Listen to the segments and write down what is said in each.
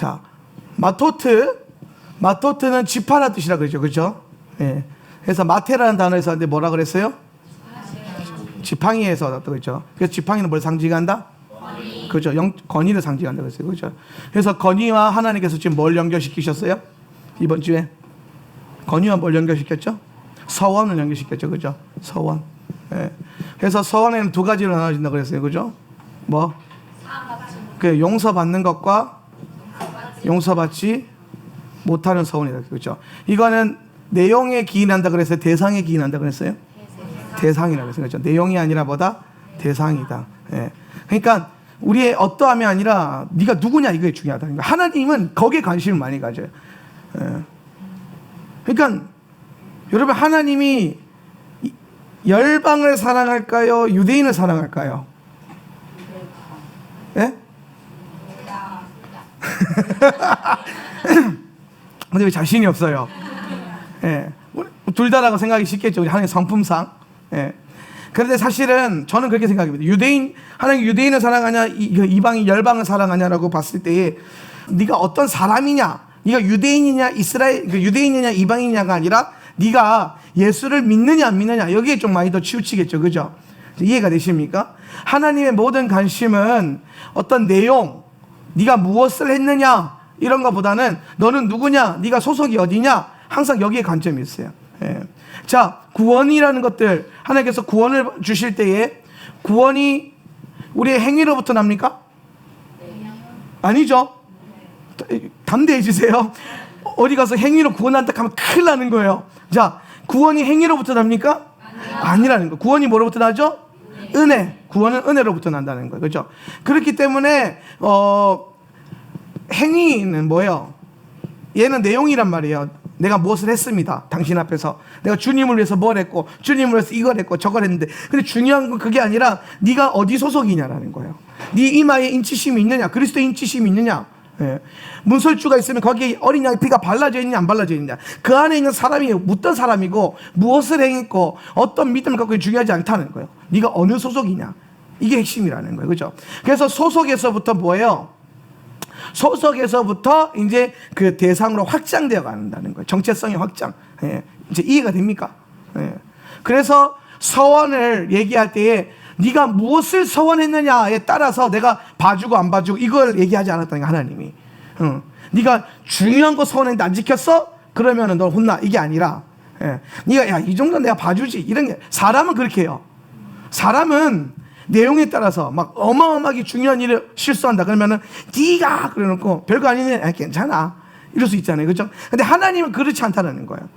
자, 마토트는 지파라는 뜻이라 그러죠. 그죠? 예. 그래서 마테라는 단어에서 근데 뭐라 그랬어요? 지팡이에서 그렇죠. 그래서 지팡이는 뭘 상징한다? 권위. 그죠. 권위를 상징한다 그랬어요. 그죠. 그래서 권위와 하나님께서 지금 뭘 연결시키셨어요? 이번 주에 권위와 뭘 연결시켰죠? 서원을 연결시켰죠. 그죠? 서원. 예. 그래서 서원에는 두 가지로 나눠진다 그랬어요. 그죠? 뭐? 그 용서받는 것과 용서받지 못하는 서원이다. 그렇죠? 이거는 내용에 기인한다 그랬어요? 대상에 기인한다 그랬어요? 대상이라고 했어요. 그렇죠? 내용이 아니라 뭐다? 대상이다. 예. 그러니까 우리의 어떠함이 아니라 네가 누구냐 이게 중요하다. 그러니까 하나님은 거기에 관심을 많이 가져요. 예. 그러니까 여러분 하나님이 열방을 사랑할까요? 유대인을 사랑할까요? 예? 근데 왜 자신이 없어요? 예. 둘 다라고 생각이 쉽겠죠. 우리 하나님 성품상. 예. 그런데 사실은 저는 그렇게 생각합니다. 하나님 유대인을 사랑하냐, 이방인 열방을 사랑하냐라고 봤을 때에 네가 어떤 사람이냐, 네가 유대인이냐, 유대인이냐, 이방인이냐가 아니라 네가 예수를 믿느냐 안 믿느냐 여기에 좀 많이 더 치우치겠죠. 그죠? 이해가 되십니까? 하나님의 모든 관심은 어떤 내용, 네가 무엇을 했느냐 이런 것보다는 너는 누구냐, 네가 소속이 어디냐, 항상 여기에 관점이 있어요. 예. 자, 구원이라는 것들, 하나님께서 구원을 주실 때에 구원이 우리의 행위로부터 납니까? 아니죠. 담대해지세요. 어디 가서 행위로 구원한다 하면 큰일 나는 거예요. 자, 구원이 행위로부터 납니까? 아니라는 거. 구원이 뭐로부터 나죠? 은혜. 구원은 은혜로부터 난다는 거예요. 그렇죠? 그렇기 때문에 행위는 뭐예요? 얘는 내용이란 말이에요. 내가 무엇을 했습니다. 당신 앞에서 내가 주님을 위해서 뭘 했고, 주님을 위해서 이걸 했고 저걸 했는데, 근데 중요한 건 그게 아니라 네가 어디 소속이냐라는 거예요. 네 이마에 인치심이 있느냐, 그리스도의 인치심이 있느냐. 예. 문설주가 있으면 거기에 어린 양의 피가 발라져 있느냐 안 발라져 있느냐, 그 안에 있는 사람이 어떤 사람이고 무엇을 행했고 어떤 믿음을 갖고 중요하지 않다는 거예요. 네가 어느 소속이냐, 이게 핵심이라는 거예요. 그렇죠? 그래서 소속에서부터 뭐예요? 소속에서부터 이제 그 대상으로 확장되어 간다는 거예요. 정체성의 확장. 예. 이제 이해가 됩니까? 예. 그래서 서원을 얘기할 때에 네가 무엇을 서원했느냐에 따라서 내가 봐주고 안 봐주고 이걸 얘기하지 않았다는 거야, 하나님이. 네가 중요한 거 서원했는데 안 지켰어? 그러면은 너 혼나. 이게 아니라, 예. 네가 야, 이 정도는 내가 봐주지. 이런 게, 사람은 그렇게 해요. 사람은 내용에 따라서 막 어마어마하게 중요한 일을 실수한다 그러면은 네가 그래놓고 별거 아니네, 괜찮아 이럴 수 있잖아요. 그렇죠? 근데 하나님은 그렇지 않다는 거예요.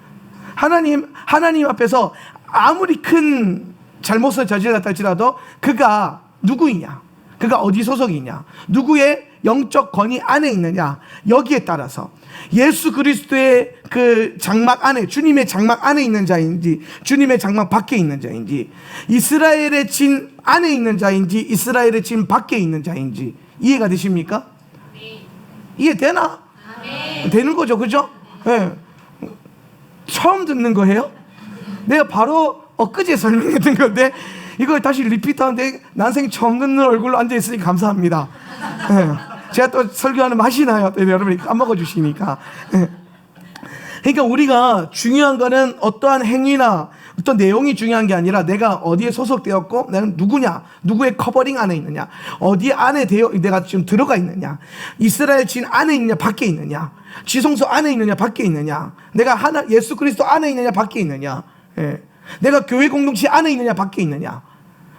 하나님 앞에서 아무리 큰 잘못을 저질렀다 할지라도 그가 누구이냐, 그가 어디 소속이냐, 누구의 영적 권위 안에 있느냐, 여기에 따라서 예수 그리스도의 그 장막 안에, 주님의 장막 안에 있는 자인지 주님의 장막 밖에 있는 자인지, 이스라엘의 진 안에 있는 자인지 이스라엘의 진 밖에 있는 자인지, 이해가 되십니까? 이해되나? 되는 거죠. 그죠? 네. 처음 듣는 거예요? 내가 바로 엊그제 설명했던 건데 이걸 다시 리피트하는데 난생 처음 듣는 얼굴로 앉아있으니 감사합니다. 네. 제가 또 설교하는 맛이 나요. 여러분이 까먹어 주시니까. 네. 그러니까 우리가 중요한 거는 어떠한 행위나 어떤 내용이 중요한 게 아니라 내가 어디에 소속되었고 나는 누구냐, 누구의 커버링 안에 있느냐, 어디 안에 내가 지금 들어가 있느냐, 이스라엘 진 안에 있느냐 밖에 있느냐, 지성소 안에 있느냐 밖에 있느냐, 내가 예수 그리스도 안에 있느냐 밖에 있느냐, 예. 내가 교회 공동체 안에 있느냐 밖에 있느냐,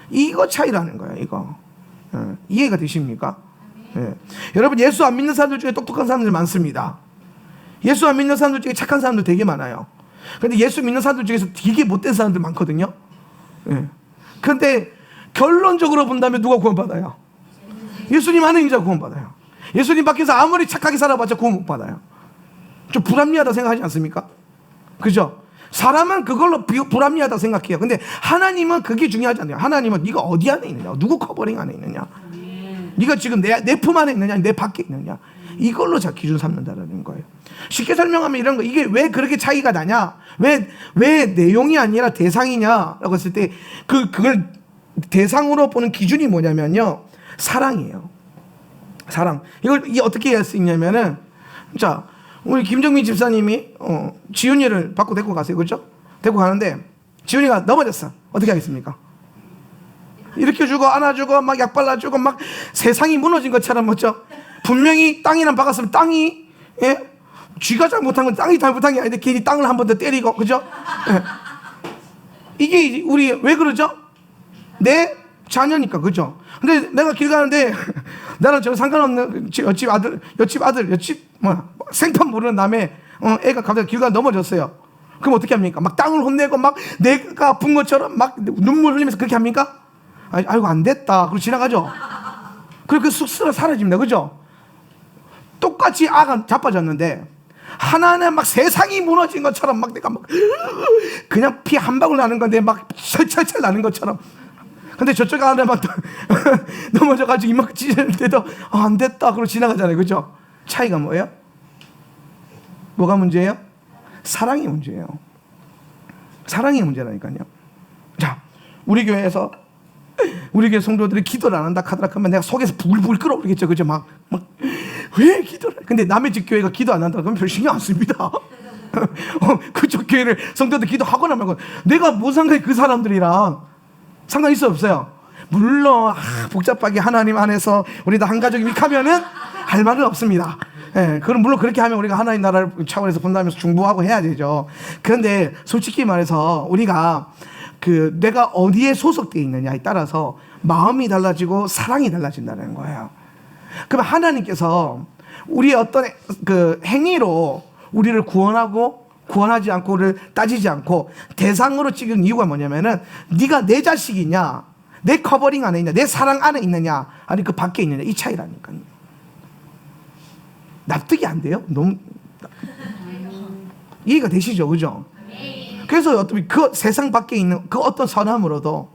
이거 차이라는 거예요. 이거. 예. 이해가 되십니까? 예. 여러분, 예수 안 믿는 사람들 중에 똑똑한 사람들 많습니다. 예수 안 믿는 사람들 중에 착한 사람들 되게 많아요. 근데 예수 믿는 사람들 중에서 되게 못된 사람들 많거든요. 예. 그런데 결론적으로 본다면 누가 구원받아요? 예수님 안에 있는 자 구원받아요. 예수님 밖에서 아무리 착하게 살아봤자 구원 못 받아요. 좀 불합리하다 생각하지 않습니까? 그죠? 사람은 그걸로 불합리하다 생각해요. 근데 하나님은 그게 중요하지 않아요. 하나님은 네가 어디 안에 있느냐, 누구 커버링 안에 있느냐, 네가 지금 내 품 안에 있느냐, 내 밖에 있느냐, 이걸로 자 기준 삼는다는 거예요. 쉽게 설명하면 이런 거, 이게 왜 그렇게 차이가 나냐, 왜 내용이 아니라 대상이냐라고 했을 때 그걸 대상으로 보는 기준이 뭐냐면요, 사랑이에요. 사랑. 이게 어떻게 이해할 수 있냐면은, 자, 우리 김정민 집사님이 지훈이를 받고 데리고 가세요. 그렇죠? 데리고 가는데 지훈이가 넘어졌어. 어떻게 하겠습니까? 일으켜주고 안아주고 막 약 발라주고 막 세상이 무너진 것처럼, 뭐죠? 분명히 땅이랑 박았으면 땅이, 예? 쥐가 잘못한 건 땅이 잘못한 게 아닌데 괜히 땅을 한 번 더 때리고, 그죠? 예. 이게 우리 왜 그러죠? 내 자녀니까, 그죠? 근데 내가 길 가는데 나는 저 상관없는 옆집 아들 생판 모르는 남의 애가 갑자기 길 가다 넘어졌어요. 그럼 어떻게 합니까? 막 땅을 혼내고 막 내가 아픈 것처럼 막 눈물 흘리면서 그렇게 합니까? 아이고 안 됐다 그리고 지나가죠. 그리고 그 쑥스러워 사라집니다. 그죠? 똑같이 아가 자빠졌는데 하나는 막 세상이 무너진 것처럼 막 내가 막 그냥 피 한 방울 나는 건데 막 철철철 나는 것처럼. 근데 저쪽 안에 막 넘어져가지고 이만큼 찢었는데도 안 됐다 그러고 지나가잖아요. 그죠? 차이가 뭐예요? 뭐가 문제예요? 사랑이 문제예요. 사랑이 문제라니까요. 자, 우리 교회 성도들이 기도를 안 한다 하더라 그러면 내가 속에서 부글부글 끓어오르겠죠. 그죠? 막 왜 기도를 해? 근데 남의 집 교회가 기도 안 한다 그러면 별 신경 안 씁니다. 그쪽 교회를 성도들 기도하거나 말고 내가 뭐 상관이 그 사람들이랑 상관 있어 없어요? 물론 복잡하게 하나님 안에서 우리 다 한 가족이 하면은 할 말은 없습니다. 예, 그럼 물론 그렇게 하면 우리가 하나님 나라를 차원에서 본다면서 중보하고 해야 되죠. 그런데 솔직히 말해서 우리가 내가 어디에 소속되어 있느냐에 따라서 마음이 달라지고 사랑이 달라진다는 거예요. 그럼 하나님께서 우리의 어떤 행위로 우리를 구원하고 구원하지 않고를 따지지 않고 대상으로 찍은 이유가 뭐냐면은 네가 내 자식이냐, 내 커버링 안에 있냐, 내 사랑 안에 있느냐, 아니 그 밖에 있느냐, 이 차이라니까요. 납득이 안 돼요? 너무 이해가 되시죠, 그죠? 그래서 어떤 그 세상 밖에 있는 그 어떤 선함으로도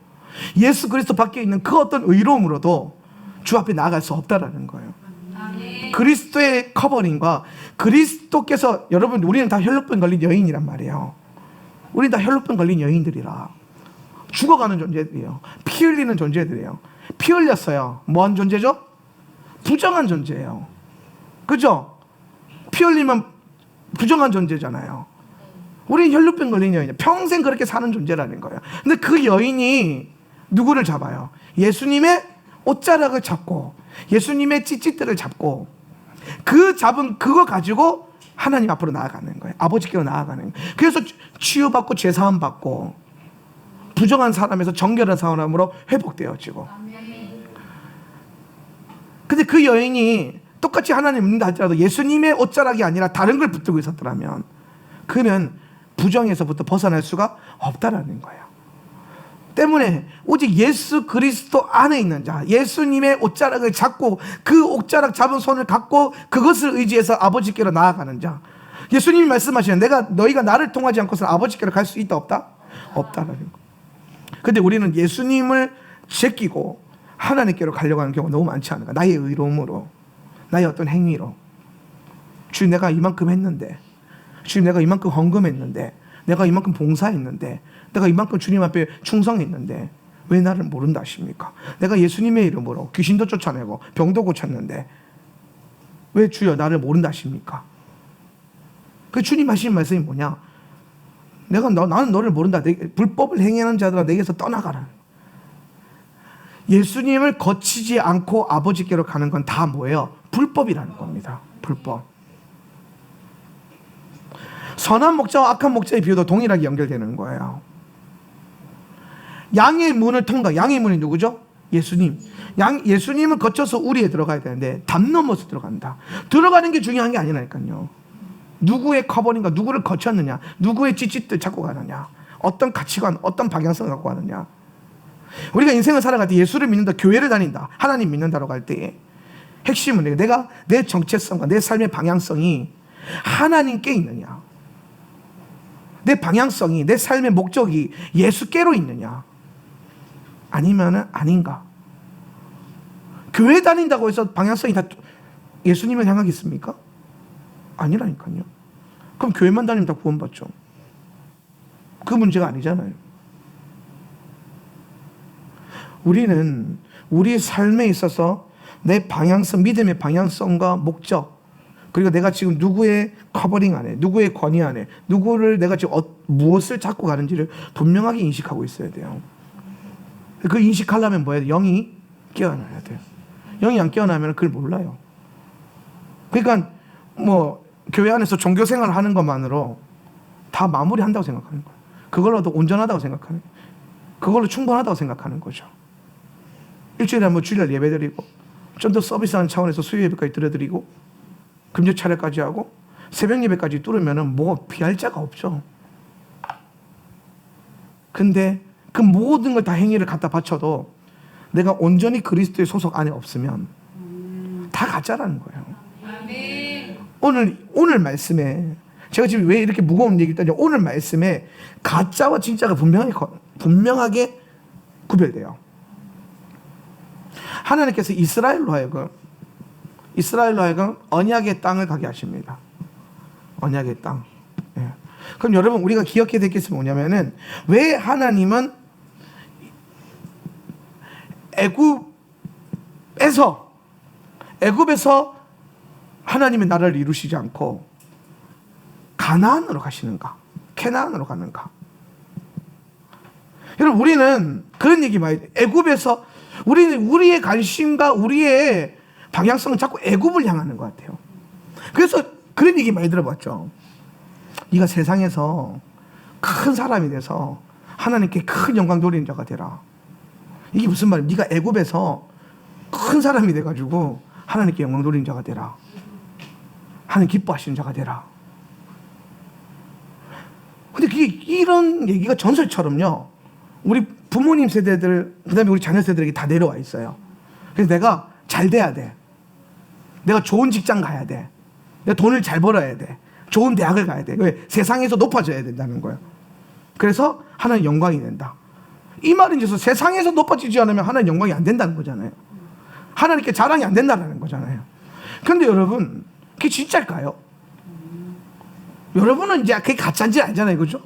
예수 그리스도 밖에 있는 그 어떤 의로움으로도 주 앞에 나아갈 수 없다라는 거예요. 그리스도의 커버링과 그리스도께서, 여러분 우리는 다 혈루병 걸린 여인이란 말이에요. 우리는 다 혈루병 걸린 여인들이라 죽어가는 존재들이에요. 피 흘리는 존재들이에요. 피 흘렸어요. 뭐한 존재죠? 부정한 존재예요. 그죠? 피 흘리면 부정한 존재잖아요. 우리는 혈루병 걸린 여인이에요. 평생 그렇게 사는 존재라는 거예요. 근데 그 여인이 누구를 잡아요? 예수님의 옷자락을 잡고 예수님의 찌찌들을 잡고 그 잡은 그거 가지고 하나님 앞으로 나아가는 거예요. 아버지께로 나아가는 거예요. 그래서 치유받고 죄사함 받고 부정한 사람에서 정결한 사람으로 회복되어지고. 근데 그 여인이 똑같이 하나님 믿는다 할지라도 예수님의 옷자락이 아니라 다른 걸 붙들고 있었더라면 그는 부정에서부터 벗어날 수가 없다라는 거예요. 때문에 오직 예수 그리스도 안에 있는 자, 예수님의 옷자락을 잡고 그 옷자락 잡은 손을 갖고 그것을 의지해서 아버지께로 나아가는 자. 예수님이 말씀하시는 너희가 나를 통하지 않고서는 아버지께로 갈 수 있다 없다? 없다라는 거. 근데 우리는 예수님을 제끼고 하나님께로 가려고 하는 경우가 너무 많지 않을까? 나의 의로움으로, 나의 어떤 행위로. 주님 내가 이만큼 했는데, 주님 내가 이만큼 헌금했는데, 내가 이만큼 봉사했는데, 내가 이만큼 주님 앞에 충성했는데 왜 나를 모른다 하십니까? 내가 예수님의 이름으로 귀신도 쫓아내고 병도 고쳤는데 왜 주여 나를 모른다 하십니까? 그 주님 하시는 말씀이 뭐냐? 나는 너를 모른다. 불법을 행하는 자들아 내게서 떠나가라. 예수님을 거치지 않고 아버지께로 가는 건 다 뭐예요? 불법이라는 겁니다. 불법. 선한 목자와 악한 목자의 비유도 동일하게 연결되는 거예요. 양의 문을 통과. 양의 문이 누구죠? 예수님. 예수님을 거쳐서 우리에 들어가야 되는데 담 넘어서 들어간다. 들어가는 게 중요한 게 아니라니까요. 누구의 커버링과 누구를 거쳤느냐, 누구의 찌찌들 잡고 가느냐, 어떤 가치관, 어떤 방향성을 갖고 가느냐. 우리가 인생을 살아갈 때 예수를 믿는다, 교회를 다닌다, 하나님 믿는다라고 할 때 핵심은 내가 내 정체성과 내 삶의 방향성이 하나님께 있느냐, 내 방향성이, 내 삶의 목적이 예수께로 있느냐, 아니면은 아닌가. 교회 다닌다고 해서 방향성이 다 예수님을 향하겠습니까? 아니라니까요. 그럼 교회만 다니면 다 구원받죠. 그 문제가 아니잖아요. 우리는 우리 삶에 있어서 내 방향성, 믿음의 방향성과 목적, 그리고 내가 지금 누구의 커버링 안에, 누구의 권위 안에, 누구를 내가 지금 무엇을 잡고 가는지를 분명하게 인식하고 있어야 돼요. 그 인식하려면 뭐야? 영이 깨어나야 돼요. 영이 안 깨어나면 그걸 몰라요. 그러니까 뭐 교회 안에서 종교 생활을 하는 것만으로 다 마무리한다고 생각하는 거예요. 그걸로도 온전하다고 생각하는 거예요. 그걸로 충분하다고 생각하는 거죠. 일주일에 한번 주일날 예배드리고 좀 더 서비스하는 차원에서 수요 예배까지 드려드리고 금요 차례까지 하고 새벽 예배까지 뚫으면은 뭐 피할 자가 없죠. 근데 그 모든 걸 다 행위를 갖다 바쳐도 내가 온전히 그리스도의 소속 안에 없으면 다 가짜라는 거예요. 오늘 말씀에 제가 지금 왜 이렇게 무거운 얘기를 했더니 오늘 말씀에 가짜와 진짜가 분명하게 구별돼요. 하나님께서 이스라엘로 하여금 언약의 땅을 가게 하십니다. 언약의 땅. 예. 그럼 여러분 우리가 기억해야 될 것은 뭐냐면은 왜 하나님은 애굽에서 하나님의 나라를 이루시지 않고 가나안으로 가시는가? 캐나안으로 가는가? 여러분 우리는 그런 얘기 많이 해요. 애굽에서 우리의 관심과 우리의 방향성은 자꾸 애굽을 향하는 것 같아요. 그래서 그런 얘기 많이 들어봤죠. 네가 세상에서 큰 사람이 돼서 하나님께 큰 영광 돌리는 자가 되라. 이게 무슨 말이야? 네가 애굽에서 큰 사람이 돼가지고 하나님께 영광 돌리는 자가 되라. 하나님 기뻐하시는 자가 되라. 근데 그게 이런 얘기가 전설처럼요. 우리 부모님 세대들, 그 다음에 우리 자녀 세대들에게 다 내려와 있어요. 그래서 내가 잘 돼야 돼. 내가 좋은 직장 가야 돼. 내가 돈을 잘 벌어야 돼. 좋은 대학을 가야 돼. 왜? 세상에서 높아져야 된다는 거예요. 그래서 하나님 영광이 된다. 이 말은 이제 세상에서 높아지지 않으면 하나님 영광이 안 된다는 거잖아요. 하나님께 자랑이 안 된다는 거잖아요. 그런데 여러분, 그게 진짜일까요? 여러분은 이제 그게 가짜인지 알잖아요. 그죠?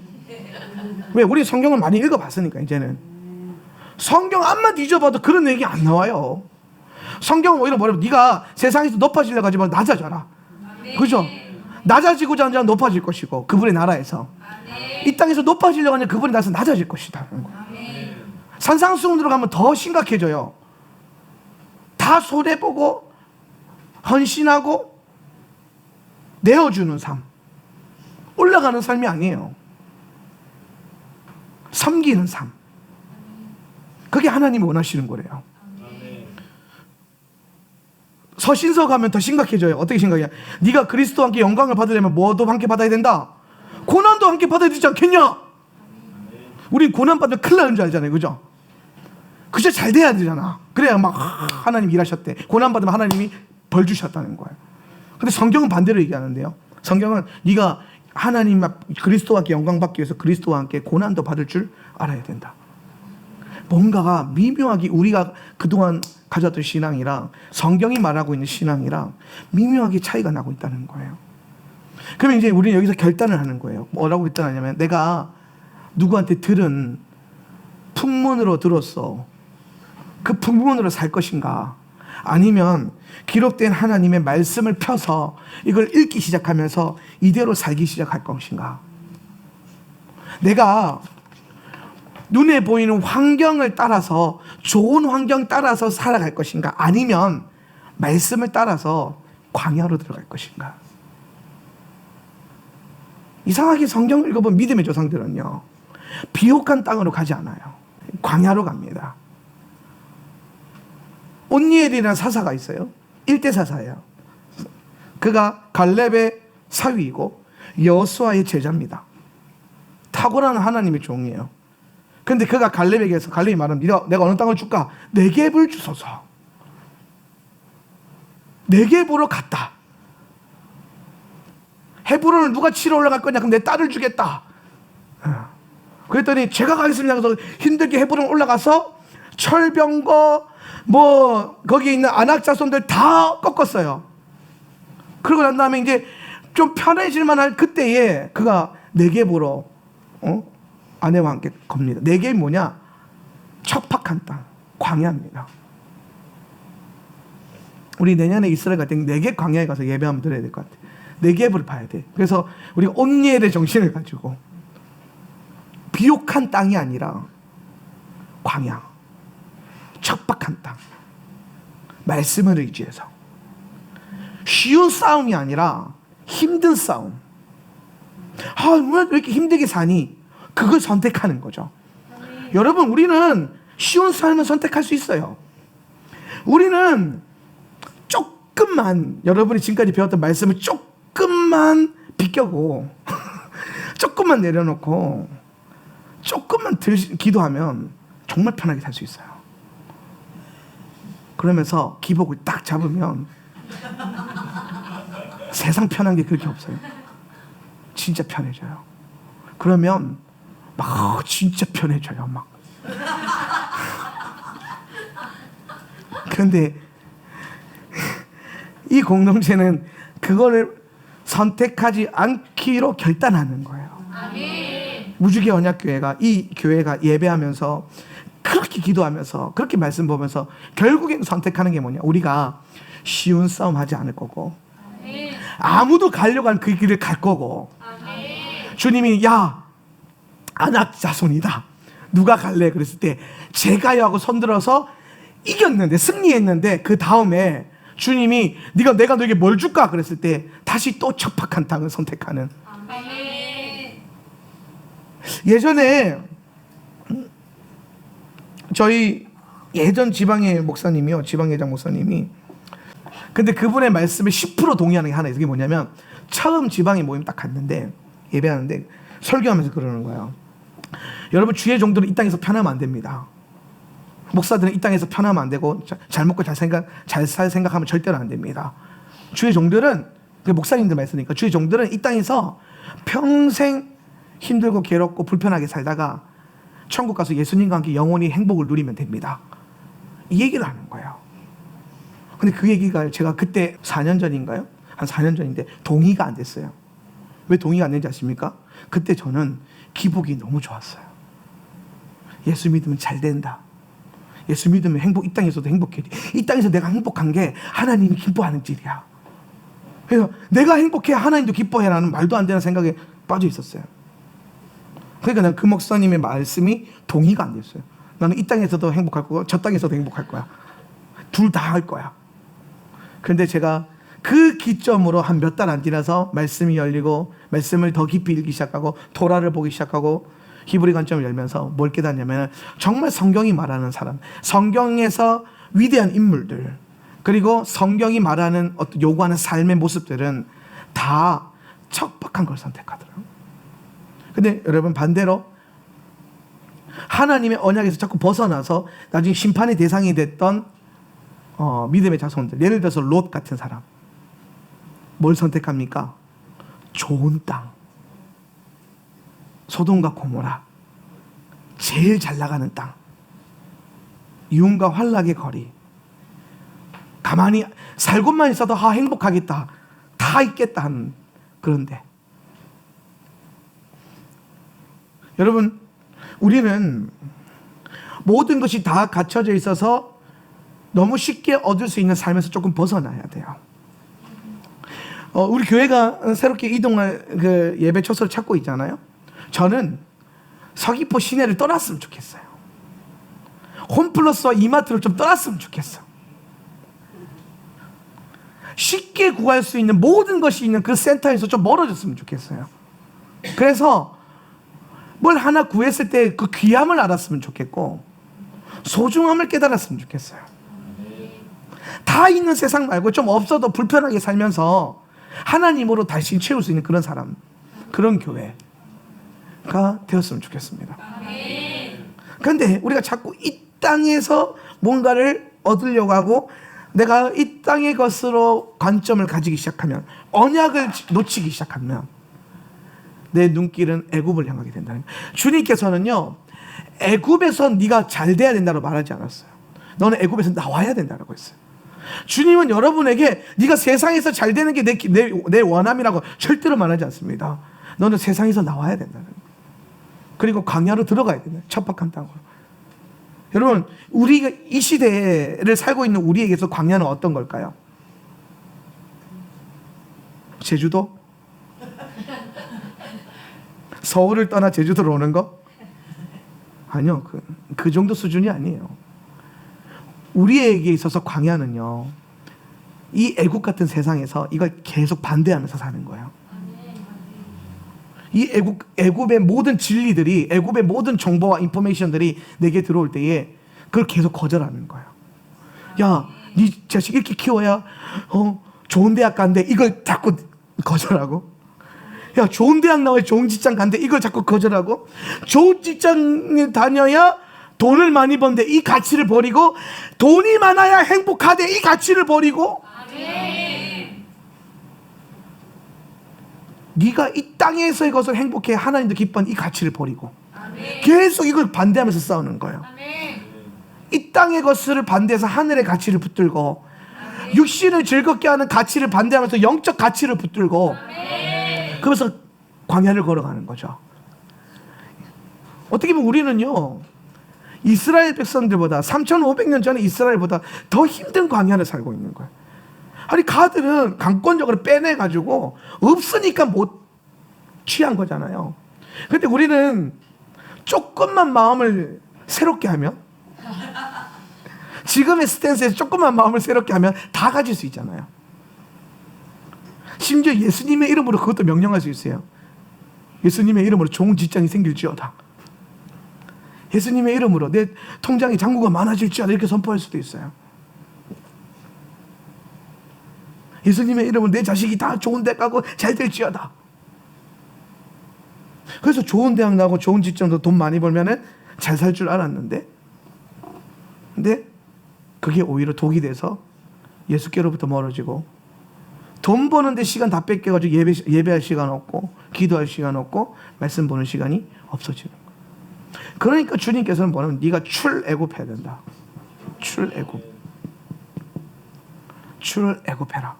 왜? 우리 성경을 많이 읽어봤으니까 이제는. 성경 앞만 뒤져봐도 그런 얘기 안 나와요. 성경은 오히려 뭐냐면 네가 세상에서 높아지려고 하지 말고 낮아져라. 그죠? 낮아지고자 하는 자는 높아질 것이고 그분의 나라에서 이 땅에서 높아지려고 하는 그분의 나라에서 낮아질 것이다. 산상수훈으로 가면 더 심각해져요. 다 손해보고 헌신하고 내어주는 삶, 올라가는 삶이 아니에요. 섬기는 삶. 그게 하나님이 원하시는 거래요. 서신서 가면 더 심각해져요. 어떻게 심각해요? 네가 그리스도와 함께 영광을 받으려면 뭐도 함께 받아야 된다? 고난도 함께 받아야 되지 않겠냐? 우린 고난 받으면 큰일 나는 줄 알잖아요. 그죠? 그저 잘 돼야 되잖아. 그래야 막 하나님 일하셨대. 고난 받으면 하나님이 벌 주셨다는 거예요. 근데 성경은 반대로 얘기하는데요. 성경은 네가 하나님 그리스도와 함께 영광 받기 위해서 그리스도와 함께 고난도 받을 줄 알아야 된다. 뭔가가 미묘하게 우리가 그동안 가졌던 신앙이랑 성경이 말하고 있는 신앙이랑 미묘하게 차이가 나고 있다는 거예요. 그러면 이제 우리는 여기서 결단을 하는 거예요. 뭐라고 결단하냐면 내가 누구한테 들은 풍문으로 들었어. 그 풍문으로 살 것인가? 아니면 기록된 하나님의 말씀을 펴서 이걸 읽기 시작하면서 이대로 살기 시작할 것인가? 내가 눈에 보이는 환경을 따라서 좋은 환경 따라서 살아갈 것인가? 아니면 말씀을 따라서 광야로 들어갈 것인가? 이상하게 성경을 읽어본 믿음의 조상들은요, 비옥한 땅으로 가지 않아요. 광야로 갑니다. 온니엘이라는 사사가 있어요. 1대 사사예요. 그가 갈렙의 사위이고 여호수아의 제자입니다. 탁월한 하나님의 종이에요. 근데 그가 갈렙에게서 갈렙이 말합니다. 내가 어느 땅을 줄까? 네겝을 주소서. 네겝으로 갔다. 헤브론을 누가 치러 올라갈 거냐? 그럼 내 딸을 주겠다. 그랬더니 제가 가겠습니다. 그래서 힘들게 헤브론 올라가서 철병거 거기 있는 아낙 자손들 다 꺾었어요. 그러고 난 다음에 이제 좀 편해질 만한 그때에 그가 네겝으로 아내와 함께 겁니다. 네겝이 뭐냐? 척박한 땅, 광야입니다. 우리 내년에 이스라엘 갈 때 네겝 광야에 가서 예배 한번 드려야 될 것 같아. 네겝을 봐야 돼. 그래서 우리가 온니엘의 정신을 가지고 비옥한 땅이 아니라 광야, 척박한 땅, 말씀을 의지해서 쉬운 싸움이 아니라 힘든 싸움. 왜 이렇게 힘들게 사니? 그걸 선택하는 거죠. 여러분, 우리는 쉬운 삶을 선택할 수 있어요. 우리는 조금만, 여러분이 지금까지 배웠던 말씀을 조금만 비껴고 조금만 내려놓고 조금만 기도하면 정말 편하게 살 수 있어요. 그러면서 기복을 딱 잡으면 세상 편한 게 그렇게 없어요. 진짜 편해져요. 그러면 막 진짜 편해져요. 막. 그런데 이 공동체는 그거를 선택하지 않기로 결단하는 거예요. 무주기 언약교회가, 이 교회가 예배하면서 그렇게 기도하면서 그렇게 말씀 보면서 결국엔 선택하는 게 뭐냐? 우리가 쉬운 싸움 하지 않을 거고, 아무도 가려고 하는 그 길을 갈 거고, 주님이 야 아낙 자손이다 누가 갈래? 그랬을 때 제가요 하고 손들어서 이겼는데, 승리했는데, 그 다음에 주님이 내가 너에게 뭘 줄까? 그랬을 때 다시 또 척박한 땅을 선택하는. 예전에 저희 예전 지방의 목사님이요, 지방회장 목사님이, 근데 그분의 말씀에 10% 동의하는 게 하나 있어요. 그게 뭐냐면, 처음 지방에 모임 딱 갔는데 예배하는데 설교하면서 그러는 거예요. 여러분, 주의 종들은 이 땅에서 편하면 안 됩니다. 목사들은 이 땅에서 편하면 안 되고, 잘 먹고 잘 살 생각하면 절대로 안 됩니다. 주의 종들은, 목사님들 말씀이니까, 주의 종들은 이 땅에서 평생 힘들고 괴롭고 불편하게 살다가 천국 가서 예수님과 함께 영원히 행복을 누리면 됩니다. 이 얘기를 하는 거예요. 근데 그 얘기가 제가 그때 4년 전인가요? 한 4년 전인데 동의가 안 됐어요. 왜 동의가 안 되는지 아십니까? 그때 저는 기복이 너무 좋았어요. 예수 믿으면 잘 된다. 예수 믿으면 이 땅에서도 행복해. 이 땅에서 내가 행복한 게 하나님이 기뻐하는 일이야. 그래서 내가 행복해야 하나님도 기뻐해라는 말도 안 되는 생각에 빠져 있었어요. 그러니까 난 그 목사님의 말씀이 동의가 안 됐어요. 나는 이 땅에서도 행복할 거고 저 땅에서도 행복할 거야. 둘 다 할 거야. 그런데 제가 그 기점으로 한 몇 달 안 지나서 말씀이 열리고 말씀을 더 깊이 읽기 시작하고 토라를 보기 시작하고 히브리 관점을 열면서 뭘 깨닫냐면, 정말 성경이 말하는 사람, 성경에서 위대한 인물들, 그리고 성경이 말하는 어떤 요구하는 삶의 모습들은 다 척박한 걸 선택하더라고요. 근데 여러분, 반대로 하나님의 언약에서 자꾸 벗어나서 나중에 심판의 대상이 됐던 믿음의 자손들, 예를 들어서 롯 같은 사람, 뭘 선택합니까? 좋은 땅, 소돔과 고모라, 제일 잘 나가는 땅, 유흥과 환락의 거리, 가만히 살고만 있어도 행복하겠다, 다 있겠다 하는 그런데, 여러분, 우리는 모든 것이 다 갖춰져 있어서 너무 쉽게 얻을 수 있는 삶에서 조금 벗어나야 돼요. 우리 교회가 새롭게 이동할 그 예배 초소를 찾고 있잖아요. 저는 서귀포 시내를 떠났으면 좋겠어요. 홈플러스와 이마트를 좀 떠났으면 좋겠어. 쉽게 구할 수 있는 모든 것이 있는 그 센터에서 좀 멀어졌으면 좋겠어요. 그래서 뭘 하나 구했을 때 그 귀함을 알았으면 좋겠고, 소중함을 깨달았으면 좋겠어요. 다 있는 세상 말고 좀 없어도 불편하게 살면서 하나님으로 다시 채울 수 있는 그런 사람, 그런 교회가 되었으면 좋겠습니다. 그런데 우리가 자꾸 이 땅에서 뭔가를 얻으려고 하고, 내가 이 땅의 것으로 관점을 가지기 시작하면, 언약을 놓치기 시작하면 내 눈길은 애굽을 향하게 된다는 거예요. 주님께서는요, 애굽에서 네가 잘 돼야 된다고 말하지 않았어요. 너는 애굽에서 나와야 된다고 했어요. 주님은 여러분에게 네가 세상에서 잘 되는 게 내 원함이라고 절대로 말하지 않습니다. 너는 세상에서 나와야 된다는 거예요. 그리고 광야로 들어가야 된다. 척박한 땅으로. 여러분, 우리가 이 시대를 살고 있는 우리에게서 광야는 어떤 걸까요? 제주도? 서울을 떠나 제주도로 오는 거? 아니요. 그 정도 수준이 아니에요. 우리에게 있어서 광야는요, 이 애국 같은 세상에서 이걸 계속 반대하면서 사는 거예요. 이 애굽의 모든 진리들이, 애굽의 모든 정보와 인포메이션들이 내게 들어올 때에 그걸 계속 거절하는 거예요. 야, 네 자식 이렇게 키워야 좋은 대학 간대. 이걸 자꾸 거절하고, 야, 좋은 대학 나와야 좋은 직장 간대. 이걸 자꾸 거절하고, 좋은 직장에 다녀야 돈을 많이 번대. 이 가치를 버리고, 돈이 많아야 행복하대. 이 가치를 버리고, 네가 이 땅에서의 것을 행복해 하나님도 기뻐하는 이 가치를 버리고, 계속 이걸 반대하면서 싸우는 거예요. 이 땅의 것을 반대해서 하늘의 가치를 붙들고, 육신을 즐겁게 하는 가치를 반대하면서 영적 가치를 붙들고, 그래서 광야를 걸어가는 거죠. 어떻게 보면 우리는요, 이스라엘 백성들보다 3,500년 전에 이스라엘보다 더 힘든 광야를 살고 있는 거예요. 아니, 가들은 강권적으로 빼내가지고 없으니까 못 취한 거잖아요. 근데 우리는 조금만 마음을 새롭게 하면, 지금의 스탠스에서 조금만 마음을 새롭게 하면 다 가질 수 있잖아요. 심지어 예수님의 이름으로 그것도 명령할 수 있어요. 예수님의 이름으로 좋은 직장이 생길지어다. 예수님의 이름으로 내 통장에 잔고가 많아질지어다. 이렇게 선포할 수도 있어요. 예수님의 이름으로 내 자식이 다 좋은 데 가고 잘 될지어다. 그래서 좋은 대학 나고 좋은 직장도 돈 많이 벌면은 잘 살 줄 알았는데, 근데 그게 오히려 독이 돼서 예수께로부터 멀어지고, 돈 버는데 시간 다 뺏겨가지고 예배할 시간 없고, 기도할 시간 없고, 말씀 보는 시간이 없어지는 거예요. 그러니까 주님께서는 뭐냐면 네가 출애굽해야 된다. 출애굽해라.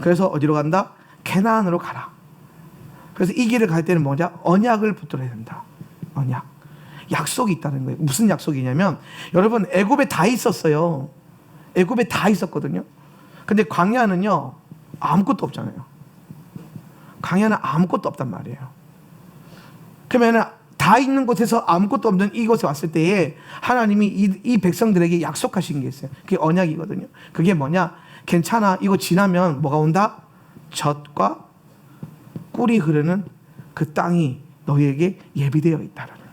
그래서 어디로 간다? 캐나안으로 가라. 그래서 이 길을 갈 때는 뭐냐? 언약을 붙들어야 된다. 언약. 약속이 있다는 거예요. 무슨 약속이냐면, 여러분, 애굽에 다 있었어요. 애굽에 다 있었거든요. 근데 광야는요, 아무것도 없잖아요. 광야는 아무것도 없단 말이에요. 그러면 다 있는 곳에서 아무것도 없는 이곳에 왔을 때에 하나님이 이 백성들에게 약속하신 게 있어요. 그게 언약이거든요. 그게 뭐냐? 괜찮아. 이거 지나면 뭐가 온다? 젖과 꿀이 흐르는 그 땅이 너희에게 예비되어 있다라는 거예요.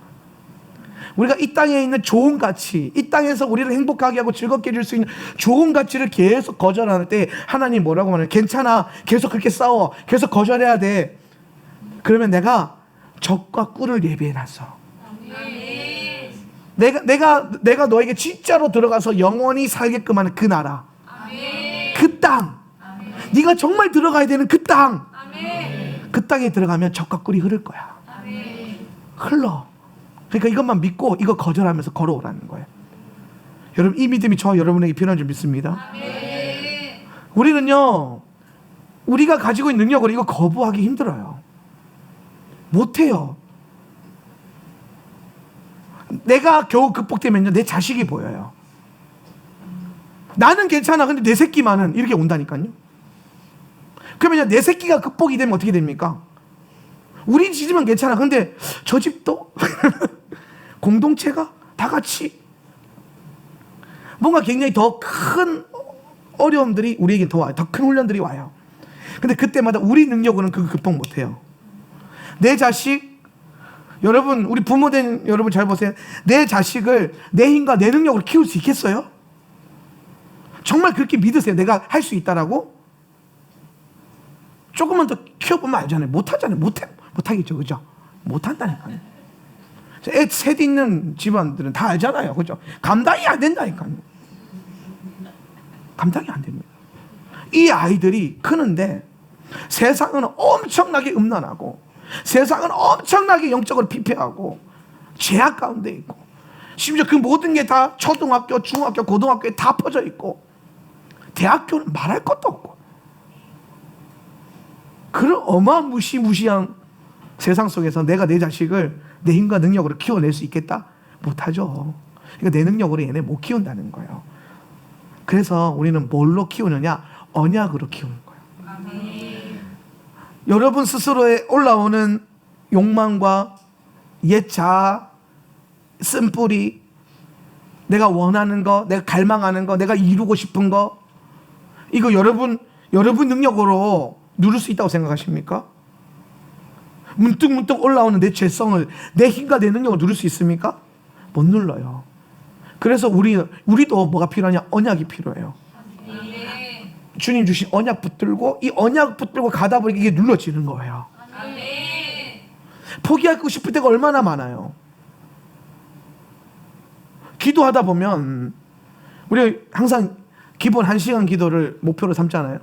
우리가 이 땅에 있는 좋은 가치, 이 땅에서 우리를 행복하게 하고 즐겁게 해줄 수 있는 좋은 가치를 계속 거절할 때 하나님 뭐라고 말해요? 괜찮아. 계속 그렇게 싸워. 계속 거절해야 돼. 그러면 내가 젖과 꿀을 예비해놨어. 내가 너에게 진짜로 들어가서 영원히 살게끔 하는 그 나라, 그 땅, 네가 정말 들어가야 되는 그 땅, 그 땅에 들어가면 젖과 꿀이 흐를 거야. 흘러. 그러니까 이것만 믿고 이거 거절하면서 걸어오라는 거예요. 여러분, 이 믿음이 저와 여러분에게 필요한 줄 믿습니다. 우리는요, 우리가 가지고 있는 능력으로 이거 거부하기 힘들어요. 못해요. 내가 겨우 극복되면요, 내 자식이 보여요. 나는 괜찮아. 근데 내 새끼만은 이렇게 온다니까요. 그러면 내 새끼가 극복이 되면 어떻게 됩니까? 우리 집은 괜찮아. 근데 저 집도 공동체가 다 같이 뭔가 굉장히 더 큰 어려움들이 우리에게 더 와요. 더 큰 훈련들이 와요. 근데 그때마다 우리 능력으로는 그거 극복 못해요. 내 자식, 여러분, 우리 부모된 여러분 잘 보세요. 내 자식을 내 힘과 내 능력으로 키울 수 있겠어요? 정말 그렇게 믿으세요? 내가 할 수 있다라고? 조금만 더 키워보면 알잖아요. 못하잖아요. 못하겠죠. 그죠? 못한다니까요. 애 셋 있는 집안들은 다 알잖아요. 그죠? 감당이 안 된다니까요. 감당이 안 됩니다. 이 아이들이 크는데 세상은 엄청나게 음란하고, 세상은 엄청나게 영적으로 피폐하고 죄악 가운데 있고, 심지어 그 모든 게 다 초등학교, 중학교, 고등학교에 다 퍼져 있고, 대학교는 말할 것도 없고, 그런 어마무시무시한 세상 속에서 내가 내 자식을 내 힘과 능력으로 키워낼 수 있겠다? 못하죠. 그러니까 내 능력으로 얘네 못 키운다는 거예요. 그래서 우리는 뭘로 키우느냐? 언약으로 키우는 거예요. 여러분 스스로에 올라오는 욕망과 옛 자아, 쓴뿌리, 내가 원하는 거, 내가 갈망하는 거, 내가 이루고 싶은 거, 이거 여러분 능력으로 누릴 수 있다고 생각하십니까? 문득문득 올라오는 내 죄성을 내 힘과 내 능력으로 누릴 수 있습니까? 못 눌러요. 그래서 우리도 뭐가 필요하냐? 언약이 필요해요. 주님 주신 언약 붙들고, 이 언약 붙들고 가다 보니까 이게 눌러지는 거예요. 포기하고 싶을 때가 얼마나 많아요. 기도하다 보면 우리 항상 기본 1시간 기도를 목표로 삼잖아요.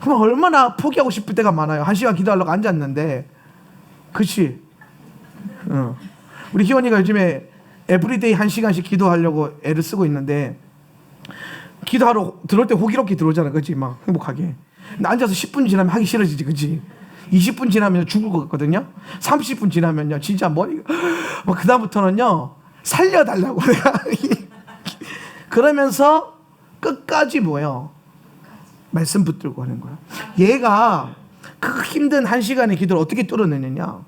그럼 얼마나 포기하고 싶을 때가 많아요. 1시간 기도하려고 앉았는데, 그치? 우리 희원이가 요즘에 에브리데이 1시간씩 기도하려고 애를 쓰고 있는데, 기도하러 들어올 때 호기롭게 들어오잖아, 그치? 막 행복하게. 근데 앉아서 10분 지나면 하기 싫어지지, 그치? 20분 지나면 죽을 것 같거든요. 30분 지나면요, 진짜 머리가 그 다음부터는요, 살려달라고 내가 그러면서 끝까지 뭐예요? 말씀 붙들고 하는 거야. 얘가 그 힘든 1시간의 기도를 어떻게 뚫어내느냐?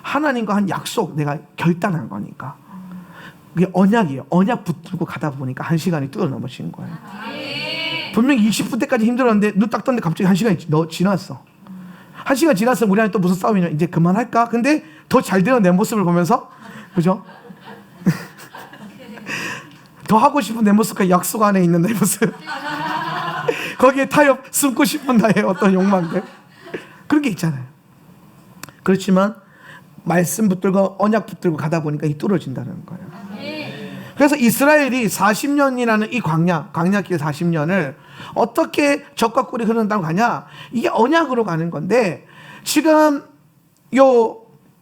하나님과 한 약속, 내가 결단한 거니까. 그게 언약이에요. 언약 붙들고 가다 보니까 1시간이 뚫어 넘어진 거예요. 분명히 20분 때까지 힘들었는데 눈 딱 떴는데 갑자기 1시간이 지났어. 1시간 지났으면 우리 안에 또 무슨 싸움이냐? 이제 그만할까? 근데 더 잘 되는 내 모습을 보면서, 그죠? 더 하고 싶은 내 모습과 약속 안에 있는 내 모습. 거기에 타협 숨고 싶은 나의 어떤 욕망들. 그런 게 있잖아요. 그렇지만 말씀 붙들고 언약 붙들고 가다 보니까 이 뚫어진다는 거예요. 그래서 이스라엘이 40년이라는 이 광야길 40년을 어떻게 적과 꿀이 흐르는 땅으로 가냐? 이게 언약으로 가는 건데, 지금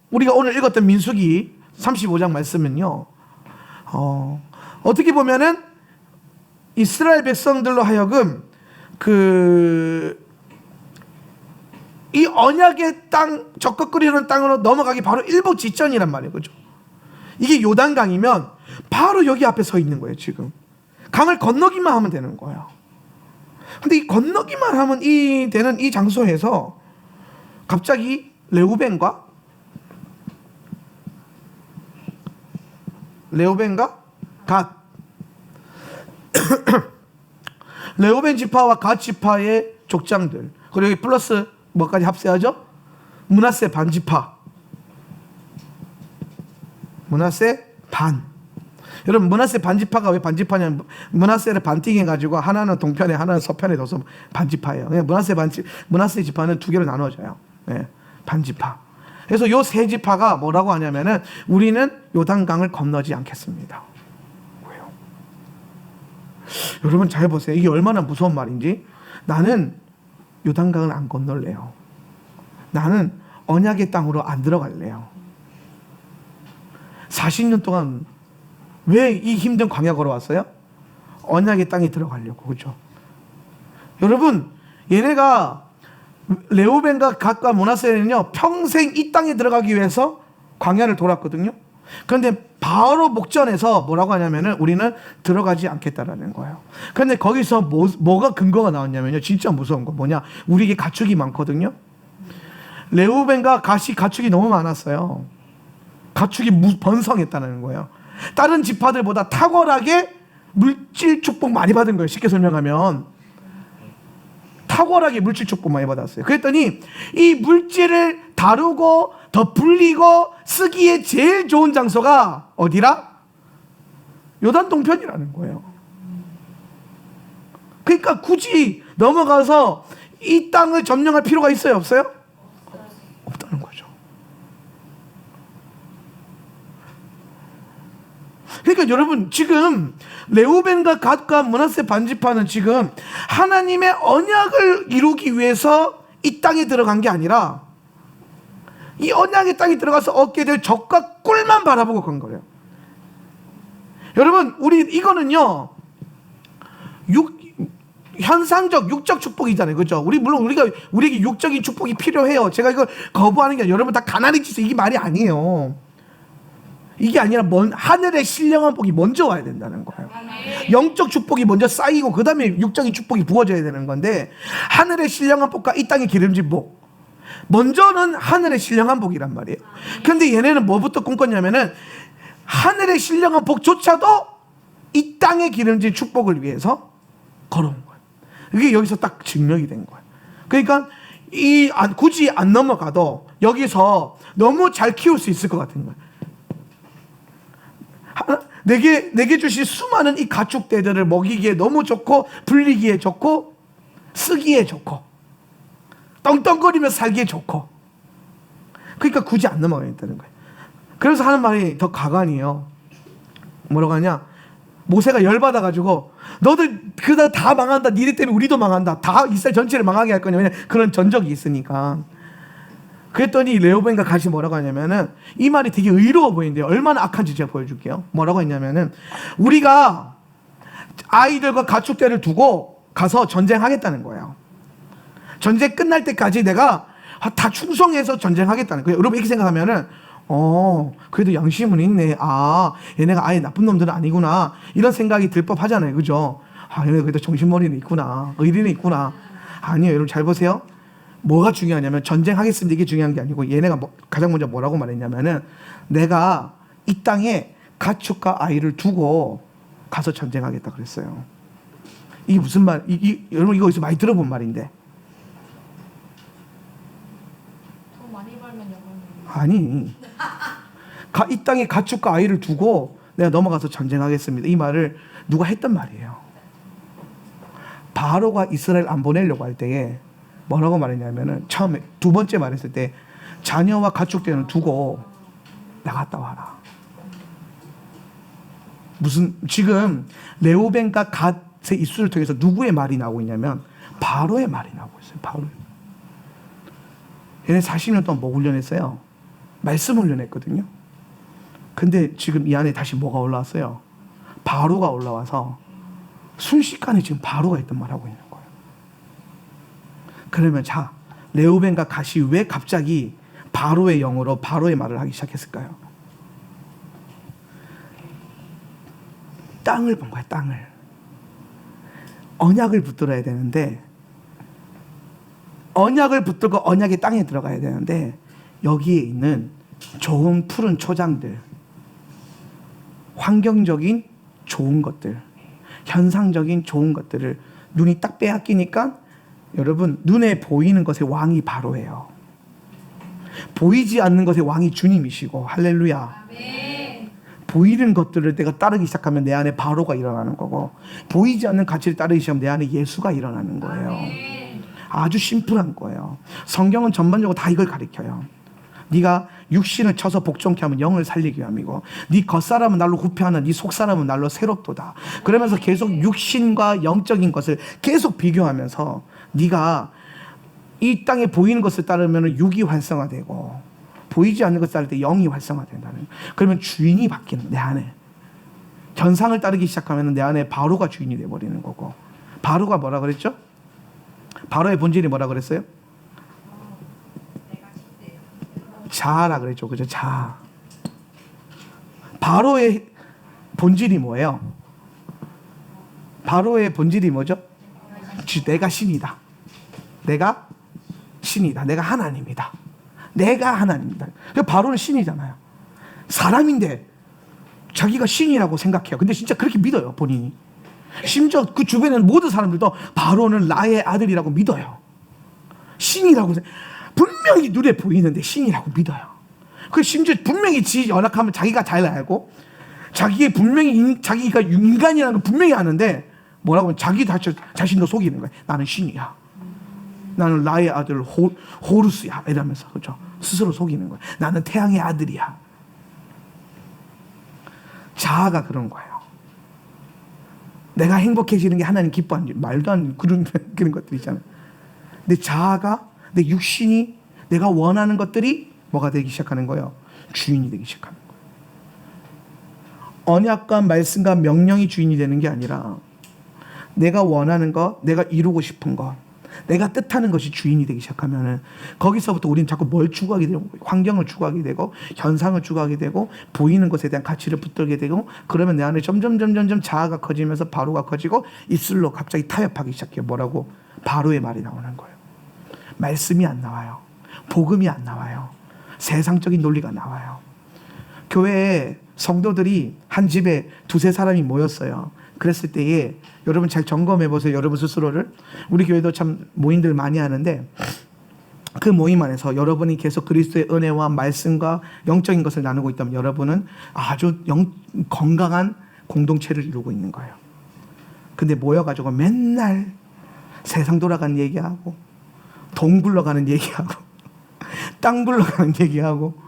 우리가 오늘 읽었던 민수기 35장 말씀은요, 어떻게 보면은 이스라엘 백성들로 하여금 이 언약의 땅, 적과 꿀이 흐르는 땅으로 넘어가기 바로 일보 직전이란 말이에요. 그죠? 이게 요단강이면 바로 여기 앞에 서 있는 거예요, 지금. 강을 건너기만 하면 되는 거예요. 근데 이 건너기만 하면 되는 이 장소에서 갑자기 레우벤과 갓 레우벤 지파와 갓 지파의 족장들, 그리고 여기 플러스 뭐까지 합세하죠? 므낫세 반지파. 므낫세 반. 여러분, 므낫세 반지파가 왜 반지파냐면, 므낫세를 반띵해가지고 하나는 동편에 하나는 서편에 둬서 반지파예요. 므낫세 지파는 두 개로 나눠져요. 네, 반지파. 그래서 요 세 지파가 뭐라고 하냐면은, 우리는 요단강을 건너지 않겠습니다. 왜요? 여러분 잘 보세요. 이게 얼마나 무서운 말인지. 나는 요단강을 안 건널래요. 나는 언약의 땅으로 안 들어갈래요. 40년 동안 왜 이 힘든 광야 걸어왔어요? 언약의 땅에 들어가려고. 그렇죠? 여러분, 얘네가 레우벤과 갓과 므낫세는요, 평생 이 땅에 들어가기 위해서 광야를 돌았거든요. 그런데 바로 목전에서 뭐라고 하냐면은, 우리는 들어가지 않겠다라는 거예요. 그런데 거기서 뭐가 근거가 나왔냐면요, 진짜 무서운 거 뭐냐? 우리에게 가축이 많거든요. 레우벤과 갓이 가축이 너무 많았어요. 가축이 번성했다는 거예요. 다른 지파들보다 탁월하게 물질 축복 많이 받은 거예요. 쉽게 설명하면 탁월하게 물질 축복 많이 받았어요. 그랬더니 이 물질을 다루고 더 불리고 쓰기에 제일 좋은 장소가 어디라? 요단 동편이라는 거예요. 그러니까 굳이 넘어가서 이 땅을 점령할 필요가 있어요, 없어요? 없다는 거죠. 그러니까 여러분, 지금 레우벤과 갓과 므낫세 반지파는 지금 하나님의 언약을 이루기 위해서 이 땅에 들어간 게 아니라, 이 언약의 땅에 들어가서 얻게 될 적과 꿀만 바라보고 간 거예요. 여러분, 이거는요, 현상적 육적 축복이잖아요, 그렇죠? 물론 우리에게 육적인 축복이 필요해요. 제가 이걸 거부하는 게 아니라, 여러분 다 가난해지세요, 이게 말이 아니에요. 이게 아니라 하늘의 신령한 복이 먼저 와야 된다는 거예요. 영적 축복이 먼저 쌓이고 그 다음에 육적인 축복이 부어져야 되는 건데, 하늘의 신령한 복과 이 땅의 기름진 복, 먼저는 하늘의 신령한 복이란 말이에요. 근데 얘네는 뭐부터 꿈꿨냐면은 하늘의 신령한 복조차도 이 땅에 기름진 축복을 위해서 걸어온 거예요. 이게 여기서 딱 증명이 된 거예요. 그러니까 굳이 안 넘어가도 여기서 너무 잘 키울 수 있을 것 같은 거예요. 내게 주신 수많은 이 가축대들을 먹이기에 너무 좋고, 불리기에 좋고, 쓰기에 좋고, 떵떵거리며 살기에 좋고, 그러니까 굳이 안 넘어가겠다는 거예요. 그래서 하는 말이 더 가관이에요. 뭐라고 하냐, 모세가 열받아가지고 너들 그다 다 망한다, 니네 때문에 우리도 망한다, 다 이스라엘 전체를 망하게 할 거냐, 왜냐 그런 전적이 있으니까. 그랬더니 레오벤과 갓이 뭐라고 하냐면은, 이 말이 되게 의로워 보이는데요, 얼마나 악한지 제가 보여줄게요. 뭐라고 했냐면은, 우리가 아이들과 가축대를 두고 가서 전쟁하겠다는 거예요. 전쟁 끝날 때까지 내가 다 충성해서 전쟁하겠다는 거예요. 여러분 이렇게 생각하면은 그래도 양심은 있네, 얘네가 아예 나쁜 놈들은 아니구나, 이런 생각이 들 법하잖아요. 그죠? 얘네 그래도 정신머리는 있구나, 의리는 있구나. 아니에요. 여러분 잘 보세요. 뭐가 중요하냐면, 전쟁하겠습니다 이게 중요한 게 아니고, 얘네가 가장 먼저 뭐라고 말했냐면은, 내가 이 땅에 가축과 아이를 두고 가서 전쟁하겠다 그랬어요. 이게 무슨 말, 여러분 이거 어디서 많이 들어본 말인데. 돈 많이 벌면 영원히. 아니, 이 땅에 가축과 아이를 두고 내가 넘어가서 전쟁하겠습니다, 이 말을 누가 했단 말이에요. 바로가 이스라엘 안 보내려고 할 때에 뭐라고 말했냐면은, 처음에 두 번째 말했을 때 자녀와 가축들은 두고 나갔다 와라. 지금 레오벤과 갓의 입술을 통해서 누구의 말이 나오고 있냐면 바로의 말이 나오고 있어요. 바로. 얘네 40년 동안 뭐 훈련했어요? 말씀 훈련했거든요. 근데 지금 이 안에 다시 뭐가 올라왔어요? 바로가 올라와서 순식간에 지금 바로가 있던 말하고 있는 거예요. 그러면 자, 레오벤과 갓이 왜 갑자기 바로의 영으로 바로의 말을 하기 시작했을까요? 땅을 본 거야, 땅을. 언약을 붙들어야 되는데, 언약을 붙들고 언약의 땅에 들어가야 되는데, 여기에 있는 좋은 푸른 초장들, 환경적인 좋은 것들, 현상적인 좋은 것들을 눈이 딱 빼앗기니까, 여러분 눈에 보이는 것의 왕이 바로예요. 보이지 않는 것의 왕이 주님이시고, 할렐루야. 아멘. 보이는 것들을 내가 따르기 시작하면 내 안에 바로가 일어나는 거고, 보이지 않는 가치를 따르기 시작하면 내 안에 예수가 일어나는 거예요. 아멘. 아주 심플한 거예요. 성경은 전반적으로 다 이걸 가르쳐요. 네가 육신을 쳐서 복종케 하면 영을 살리기 위함이고, 네 겉사람은 날로 후패하는 네 속사람은 날로 새롭도다. 그러면서 계속 육신과 영적인 것을 계속 비교하면서, 네가 이 땅에 보이는 것을 따르면 육이 활성화되고, 보이지 않는 것을 따를 때 영이 활성화된다는. 그러면 주인이 바뀌는, 내 안에 현상을 따르기 시작하면 내 안에 바로가 주인이 돼버리는 거고. 바로가 뭐라 그랬죠? 바로의 본질이 뭐라 그랬어요? 자아라 그랬죠. 그죠? 자아. 바로의 본질이 뭐예요? 바로의 본질이 뭐죠? 내가 신이다. 내가 신이다. 내가 하나님이다. 내가 하나님이다. 바로는 신이잖아요. 사람인데 자기가 신이라고 생각해요. 근데 진짜 그렇게 믿어요, 본인이. 심지어 그 주변에 있는 모든 사람들도 바로는 나의 아들이라고 믿어요. 신이라고 분명히 눈에 보이는데 신이라고 믿어요. 그 심지어 분명히 연약하면 자기가 잘 알고, 자기의 분명히 자기가 인간이라는 걸 분명히 아는데, 뭐라고 하면 자기 자신도 속이는 거예요. 나는 신이야. 나는 나의 아들 호루스야. 이러면서, 그렇죠? 스스로 속이는 거예요. 나는 태양의 아들이야. 자아가 그런 거예요. 내가 행복해지는 게 하나님 기뻐하는, 말도 안 되는 그런 것들 있잖아요. 내 자아가, 내 육신이, 내가 원하는 것들이 뭐가 되기 시작하는 거예요? 주인이 되기 시작하는 거예요. 언약과 말씀과 명령이 주인이 되는 게 아니라, 내가 원하는 것, 내가 이루고 싶은 것, 내가 뜻하는 것이 주인이 되기 시작하면은, 거기서부터 우리는 자꾸 뭘 추구하게 되고, 환경을 추구하게 되고, 현상을 추구하게 되고, 보이는 것에 대한 가치를 붙들게 되고, 그러면 내 안에 점점 자아가 커지면서 바로가 커지고, 입술로 갑자기 타협하기 시작해요. 뭐라고? 바로의 말이 나오는 거예요. 말씀이 안 나와요. 복음이 안 나와요. 세상적인 논리가 나와요. 교회에 성도들이 한 집에 두세 사람이 모였어요. 그랬을 때에 여러분 잘 점검해 보세요. 여러분 스스로를. 우리 교회도 참 모임들 많이 하는데 그 모임 안에서 여러분이 계속 그리스도의 은혜와 말씀과 영적인 것을 나누고 있다면 여러분은 아주 건강한 공동체를 이루고 있는 거예요. 근데 모여가지고 맨날 세상 돌아가는 얘기하고 돈 굴러가는 얘기하고 땅 굴러가는 얘기하고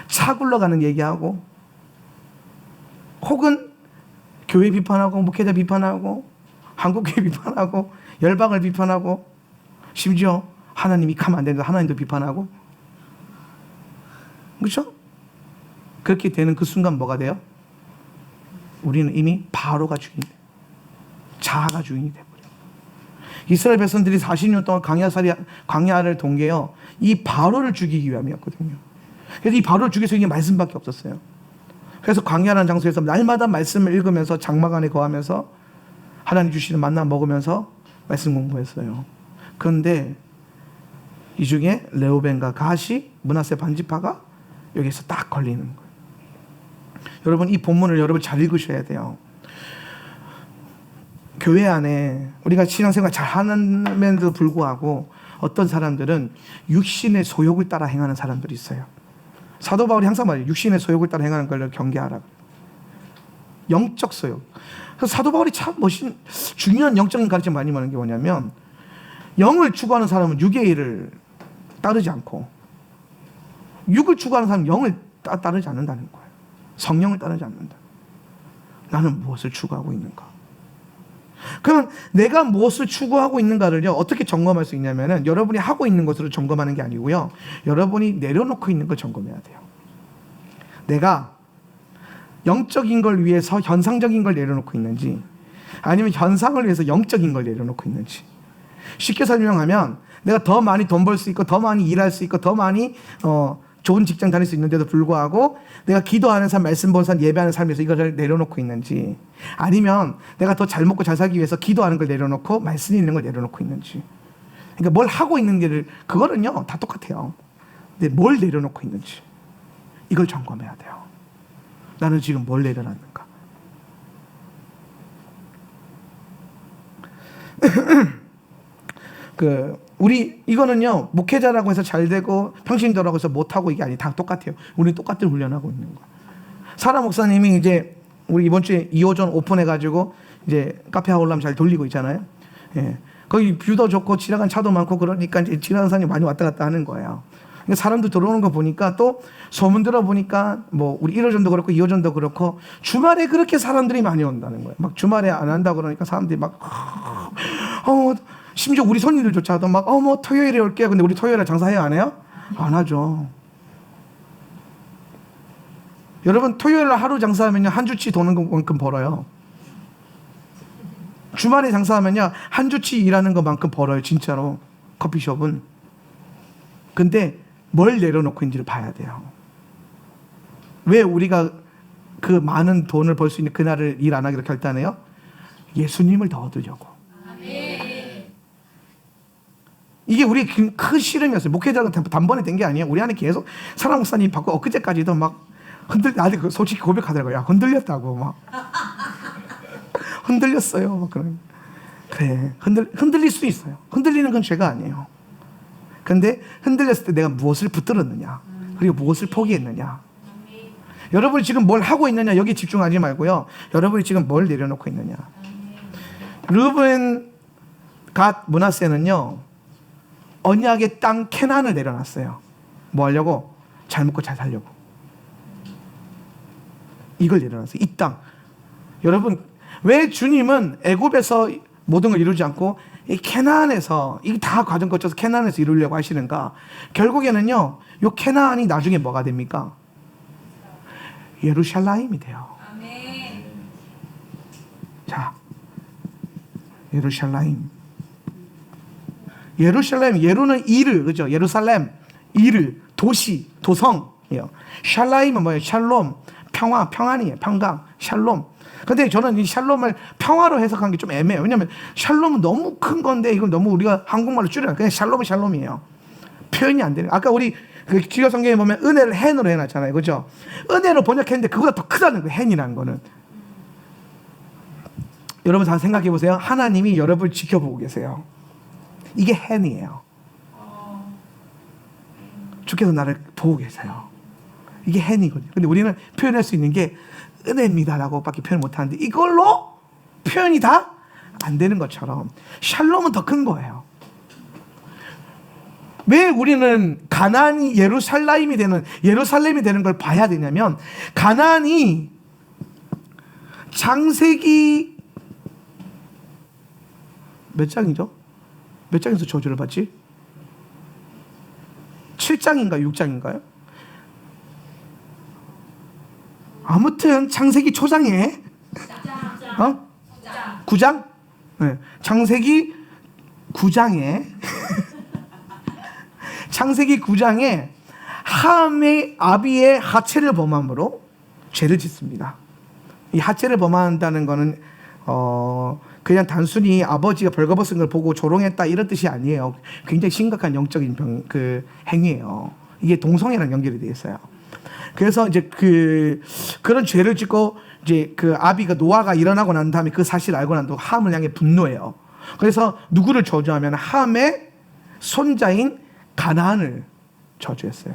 차 굴러가는 얘기하고 혹은 교회 비판하고 목회자 비판하고 한국교회 비판하고 열방을 비판하고 심지어 하나님이 가면 안 된다 하나님도 비판하고 그렇죠? 그렇게 되는 그 순간 뭐가 돼요? 우리는 이미 바로가 주인이 돼요. 자아가 주인이 돼버려요. 이스라엘 백성들이 40년 동안 광야를 동계요 이 바로를 죽이기 위함이었거든요. 그래서 이 바로를 죽일 수 있는 말씀밖에 없었어요. 그래서 광야라는 장소에서 날마다 말씀을 읽으면서 장막 안에 거하면서 하나님 주시는 만나 먹으면서 말씀 공부했어요. 그런데 이 중에 레오벤과 갓이 므낫세 반지파가 여기서 딱 걸리는 거예요. 여러분 이 본문을 여러분 잘 읽으셔야 돼요. 교회 안에 우리가 신앙생활 잘 하는데도 불구하고 어떤 사람들은 육신의 소욕을 따라 행하는 사람들이 있어요. 사도 바울이 항상 말해요. 육신의 소욕을 따라 행하는 걸 경계하라. 영적 소욕. 그래서 사도 바울이 참 중요한 영적인 가르침 많이 말하는 게 뭐냐면 영을 추구하는 사람은 육의 일을 따르지 않고 육을 추구하는 사람은 영을 따르지 않는다는 거예요. 성령을 따르지 않는다. 나는 무엇을 추구하고 있는가? 그러면 내가 무엇을 추구하고 있는가를요 어떻게 점검할 수 있냐면은 여러분이 하고 있는 것으로 점검하는 게 아니고요 여러분이 내려놓고 있는 걸 점검해야 돼요. 내가 영적인 걸 위해서 현상적인 걸 내려놓고 있는지 아니면 현상을 위해서 영적인 걸 내려놓고 있는지. 쉽게 설명하면 내가 더 많이 돈 벌 수 있고 더 많이 일할 수 있고 더 많이 좋은 직장 다닐 수 있는데도 불구하고 내가 기도하는 삶, 말씀 보는 삶, 예배하는 삶에서 이거를 내려놓고 있는지 아니면 내가 더 잘 먹고 잘 살기 위해서 기도하는 걸 내려놓고 말씀 읽는 걸 내려놓고 있는지. 그러니까 뭘 하고 있는지를 그거는요 다 똑같아요. 근데 뭘 내려놓고 있는지 이걸 점검해야 돼요. 나는 지금 뭘 내려놨는가? 우리 이거는요 목회자라고 해서 잘 되고 평신도라고 해서 못하고 이게 아니 다 똑같아요. 우리는 똑같은 훈련하고 있는 거예요. 사라 목사님이 이제 우리 이번 주에 2호전 오픈해가지고 이제 카페 아울람 잘 돌리고 있잖아요. 예. 거기 뷰도 좋고 지나간 차도 많고 그러니까 이제 지나가는 사람이 많이 왔다 갔다 하는 거예요. 그러니까 사람들 들어오는 거 보니까 또 소문 들어보니까 뭐 우리 1호전도 그렇고 2호전도 그렇고 주말에 그렇게 사람들이 많이 온다는 거예요. 막 주말에 안 한다 그러니까 사람들이 막 심지어 우리 손님들조차도 막 뭐 토요일에 올게요. 근데 우리 토요일에 장사해요? 안 해요? 안 하죠. 여러분 토요일에 하루 장사하면요 한 주치 도는 것만큼 벌어요. 주말에 장사하면요 한 주치 일하는 것만큼 벌어요. 진짜로 커피숍은. 근데 뭘 내려놓고 있는지를 봐야 돼요. 왜 우리가 그 많은 돈을 벌 수 있는 그날을 일 안 하기로 결단해요? 예수님을 더 얻으려고. 이게 우리 큰 씨름이었어요. 목회자가 단번에 된 게 아니에요. 우리 안에 계속 사랑 목사님 받고 엊그제까지도 막 나한테 솔직히 고백하더라고요. 야, 흔들렸다고 막 흔들렸어요. 막 그래 흔들릴 수 있어요. 흔들리는 건 죄가 아니에요. 근데 흔들렸을 때 내가 무엇을 붙들었느냐 그리고 무엇을 포기했느냐. 여러분이 지금 뭘 하고 있느냐 여기 집중하지 말고요. 여러분이 지금 뭘 내려놓고 있느냐. 르벤 갓 므낫세는요 언약의 땅 캐나안을 내려놨어요. 뭐 하려고? 잘 먹고 잘 살려고. 이걸 내려놨어요. 이 땅. 여러분 왜 주님은 애굽에서 모든 걸 이루지 않고 이 캐나안에서 이 다 과정 거쳐서 캐나안에서 이루려고 하시는가? 결국에는요 이 캐나안이 나중에 뭐가 됩니까? 예루살렘이 돼요. 자, 예루살렘, 예루는 이르, 그죠? 예루살렘, 이르, 도시, 도성이에요. 샬라임은 뭐예요? 샬롬, 평화, 평안이에요. 평강, 샬롬. 근데 저는 이 샬롬을 평화로 해석한 게 좀 애매해요. 왜냐면 샬롬은 너무 큰 건데 이걸 너무 우리가 한국말로 줄여요. 그냥 샬롬은 샬롬이에요. 표현이 안 되는. 아까 우리 그 주요 성경에 보면 은혜를 hen으로 해놨잖아요, 그죠? 은혜로 번역했는데 그보다 더 크다는 거예요. hen이라는 거는. 여러분 잘 생각해 보세요. 하나님이 여러분을 지켜보고 계세요. 이게 hen이에요. 주께서 나를 보고 계세요. 이게 hen이거든요. 근데 우리는 표현할 수 있는 게 은혜입니다라고 밖에 표현 못하는데, 이걸로 표현이 다 안 되는 것처럼 샬롬은 더 큰 거예요. 왜 우리는 가나안이 예루살렘이 되는 걸 봐야 되냐면, 가나안이 창세기 몇 장이죠? 몇 장에서 저주를 받지? 7장인가 6장인가요? 아무튼 창세기 초장에 9장? 네. 창세기 9장에 창세기 9장에 함의 아비의 하체를 범함으로 죄를 짓습니다. 이 하체를 범한다는 거는 그냥 단순히 아버지가 벌거벗은 걸 보고 조롱했다 이런 뜻이 아니에요. 굉장히 심각한 영적인 행위예요. 이게 동성애랑 연결이 되어 있어요. 그래서 이제 그런 죄를 짓고 이제 그 아비가 노아가 일어나고 난 다음에 그 사실을 알고 난 뒤에 함을 향해 분노해요. 그래서 누구를 저주하면 함의 손자인 가나안을 저주했어요.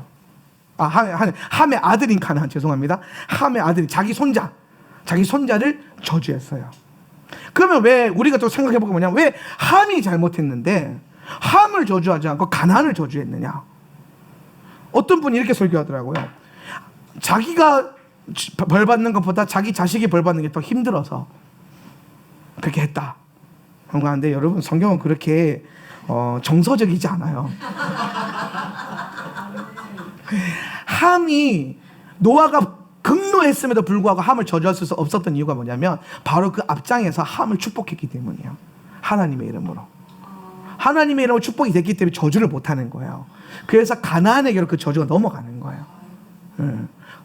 함의 아들인 가나안, 죄송합니다. 함의 아들인 자기 손자를 저주했어요. 그러면 왜 우리가 또 생각해 보면 뭐냐? 왜 함이 잘못했는데 함을 저주하지 않고 가나안을 저주했느냐? 어떤 분이 이렇게 설교하더라고요. 자기가 벌 받는 것보다 자기 자식이 벌 받는 게 더 힘들어서 그렇게 했다. 그런데 여러분, 성경은 그렇게 정서적이지 않아요. 함이 노아가 극노했음에도 불구하고 함을 저주할 수 없었던 이유가 뭐냐면 바로 그 앞장에서 함을 축복했기 때문이에요. 하나님의 이름으로. 하나님의 이름으로 축복이 됐기 때문에 저주를 못하는 거예요. 그래서 가나안에게로 그 저주가 넘어가는 거예요.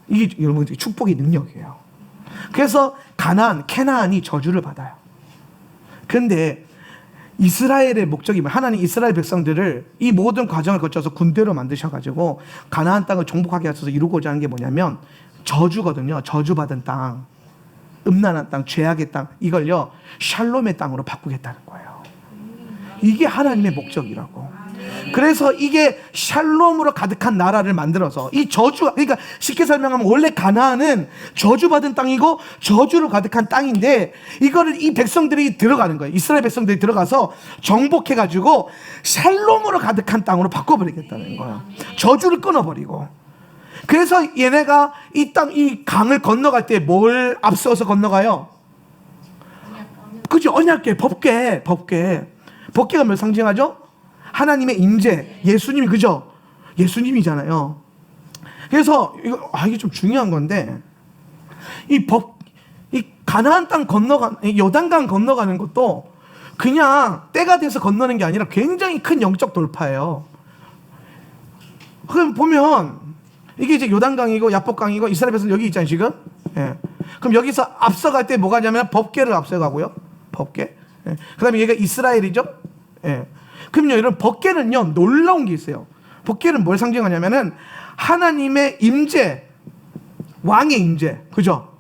이게 여러분 축복의 능력이에요. 그래서 캐나안이 저주를 받아요. 그런데 이스라엘의 목적이 하나님 이스라엘 백성들을 이 모든 과정을 거쳐서 군대로 만드셔가지고 가나안 땅을 정복하게 하셔서 이루고자 하는 게 뭐냐면 저주거든요. 저주받은 땅, 음란한 땅, 죄악의 땅, 이걸요 샬롬의 땅으로 바꾸겠다는 거예요. 이게 하나님의 목적이라고. 그래서 이게 샬롬으로 가득한 나라를 만들어서 이 저주, 그러니까 쉽게 설명하면 원래 가나안은 저주받은 땅이고 저주로 가득한 땅인데 이거를 이 백성들이 들어가는 거예요. 이스라엘 백성들이 들어가서 정복해가지고 샬롬으로 가득한 땅으로 바꿔버리겠다는 거예요. 저주를 끊어버리고. 그래서 얘네가 이 강을 건너갈 때 뭘 앞서서 건너가요? 그죠? 언약궤, 법궤. 법궤가 뭘 상징하죠? 하나님의 임재, 예수님이, 그죠? 예수님이잖아요. 그래서 이게 좀 중요한 건데 이 가나안 땅 요단강 건너가는 것도 그냥 때가 돼서 건너는 게 아니라 굉장히 큰 영적 돌파예요. 그럼 보면 이게 이제 요단강이고 야복강이고 이스라엘 백성 여기 있잖아요, 지금. 예. 그럼 여기서 앞서갈 때 뭐가 냐면 법궤를 앞서가고요. 법궤. 예. 그다음에 얘가 이스라엘이죠. 예. 그럼요, 여러분, 법궤는요 놀라운 게 있어요. 법궤는 뭘 상징하냐면은 하나님의 임재, 왕의 임재, 그죠?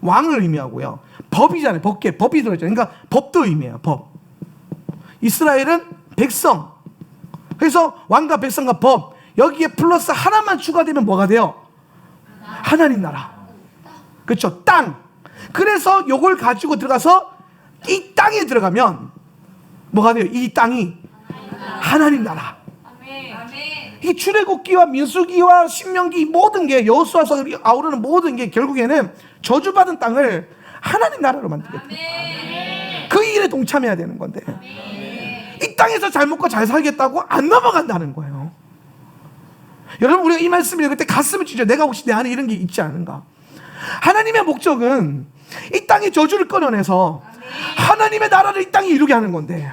왕을 의미하고요. 법이잖아요, 법궤, 법이 들어있잖아요. 그러니까 법도 의미해요, 법. 이스라엘은 백성. 그래서 왕과 백성과 법, 여기에 플러스 하나만 추가되면 뭐가 돼요? 하나님 나라. 그렇죠, 땅. 그래서 요걸 가지고 들어가서 이 땅에 들어가면 뭐가 돼요? 이 땅이 하나님 나라. 이 출애굽기와 민수기와 신명기 모든 게 여호수아서 아우르는 모든 게 결국에는 저주받은 땅을 하나님 나라로 만들겠다. 그 일에 동참해야 되는 건데 이 땅에서 잘 먹고 잘 살겠다고 안 넘어간다는 거예요. 여러분, 우리가 이 말씀을 읽을 때 가슴을 찢어요. 내가 혹시 내 안에 이런 게 있지 않은가? 하나님의 목적은 이 땅의 저주를 끊어내서 하나님의 나라를 이 땅에 이루게 하는 건데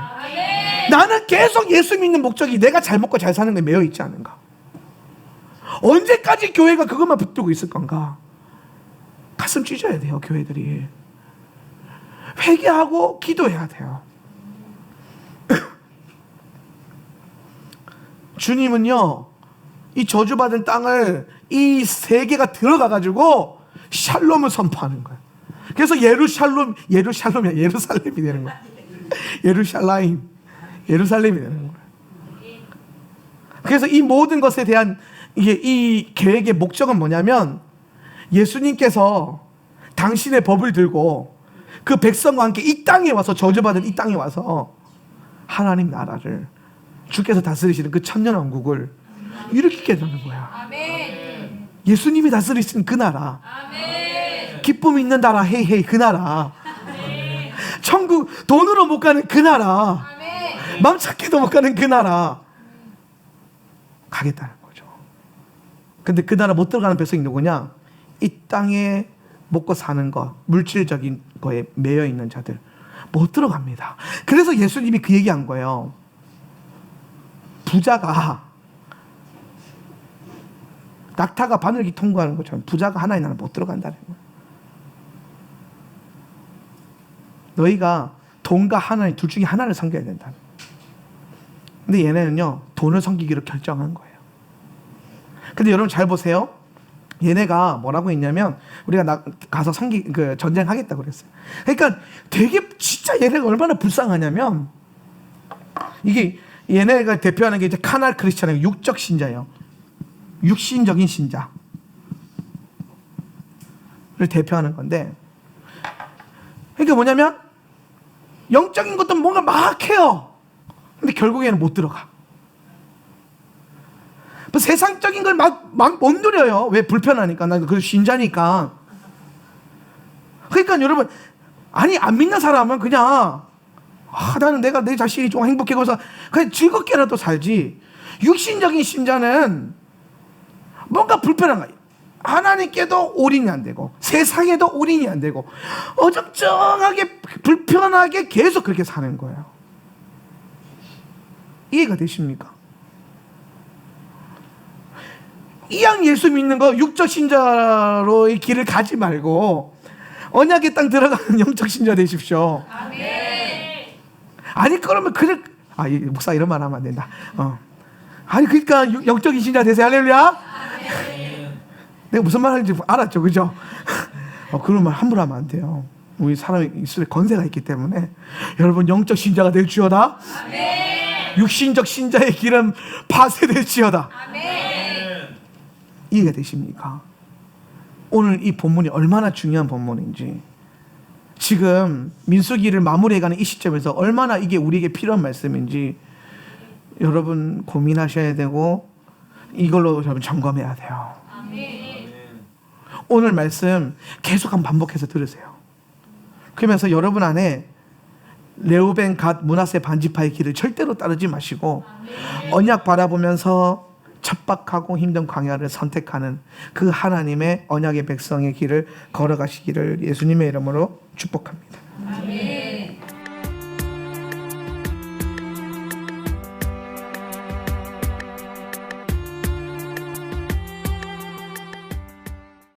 나는 계속 예수 믿는 목적이 내가 잘 먹고 잘 사는 거에 매여 있지 않은가? 언제까지 교회가 그것만 붙들고 있을 건가? 가슴 찢어야 돼요, 교회들이. 회개하고 기도해야 돼요. 주님은요, 이 저주받은 땅을 이 세계가 들어가가지고 샬롬을 선포하는 거예요. 그래서 예루살렘이 되는 거예요. 예루살렘이 되는 거예요. 그래서 이 모든 것에 대한 이 계획의 목적은 뭐냐면, 예수님께서 당신의 법을 들고 그 백성과 함께 이 땅에 와서, 저주받은 이 땅에 와서 하나님 나라를, 주께서 다스리시는 그 천년왕국을 일으키게 되는 거야. 아멘. 예수님이 다스리시는 그 나라, 아멘. 기쁨 있는 나라, 헤이헤이 그 나라, 천국 돈으로 못 가는 그 나라, 아멘. 맘 찾기도 못 가는 그 나라 가겠다는 거죠. 근데 그 나라 못 들어가는 백성이 누구냐? 이 땅에 먹고 사는 것, 물질적인 거에 매여 있는 자들 못 들어갑니다. 그래서 예수님이 그 얘기한 거예요. 부자가, 낙타가 바늘기 통과하는 것처럼 부자가 하나의 나라 못 들어간다는 거예요. 너희가 돈과 하나님 둘 중에 하나를 섬겨야 된다. 근데 얘네는요, 돈을 섬기기로 결정한 거예요. 근데 여러분 잘 보세요. 얘네가 뭐라고 했냐면, 우리가 가서 전쟁하겠다고 그랬어요. 그러니까 되게 진짜 얘네가 얼마나 불쌍하냐면, 이게 얘네가 대표하는 게 이제 카날 크리스천이에요. 육적 신자예요. 육신적인 신자를 대표하는 건데, 그러니까 뭐냐면 영적인 것도 뭔가 막 해요. 근데 결국에는 못 들어가. 뭐 세상적인 걸 막 못 누려요. 왜? 불편하니까. 나 그 신자니까. 그러니까 여러분, 아니 안 믿는 사람은 그냥 나는 내가 내 자신이 좀 행복해 그래서 그냥 즐겁게라도 살지. 육신적인 신자는 뭔가 불편한 거예요. 하나님께도 올인이 안 되고 세상에도 올인이 안 되고 어정쩡하게 불편하게 계속 그렇게 사는 거예요. 이해가 되십니까? 이왕 예수 믿는 거 육적 신자로의 길을 가지 말고 언약의 땅 들어가는 영적 신자 되십시오. 아멘. 아니 그러면 목사 이런 말 하면 안 된다. 아니 그러니까 영적인 신자 되세요. 할렐루야. 내가 무슨 말 하는지 알았죠, 그죠? 그런 말 함부로 하면 안 돼요. 우리 사람의 입술에 건세가 있기 때문에. 여러분 영적 신자가 될지어다. 아멘. 육신적 신자의 길은 파쇄될지어다. 아멘. 이해가 되십니까? 오늘 이 본문이 얼마나 중요한 본문인지, 지금 민수기를 마무리해가는 이 시점에서 얼마나 이게 우리에게 필요한 말씀인지 여러분 고민하셔야 되고 이걸로 여러분 점검해야 돼요. 아멘. 오늘 말씀 계속 한번 반복해서 들으세요. 그러면서 여러분 안에 레우벤, 갓, 므낫세 반지파의 길을 절대로 따르지 마시고 언약 바라보면서 척박하고 힘든 광야를 선택하는 그 하나님의 언약의 백성의 길을 걸어가시기를 예수님의 이름으로 축복합니다. 아멘.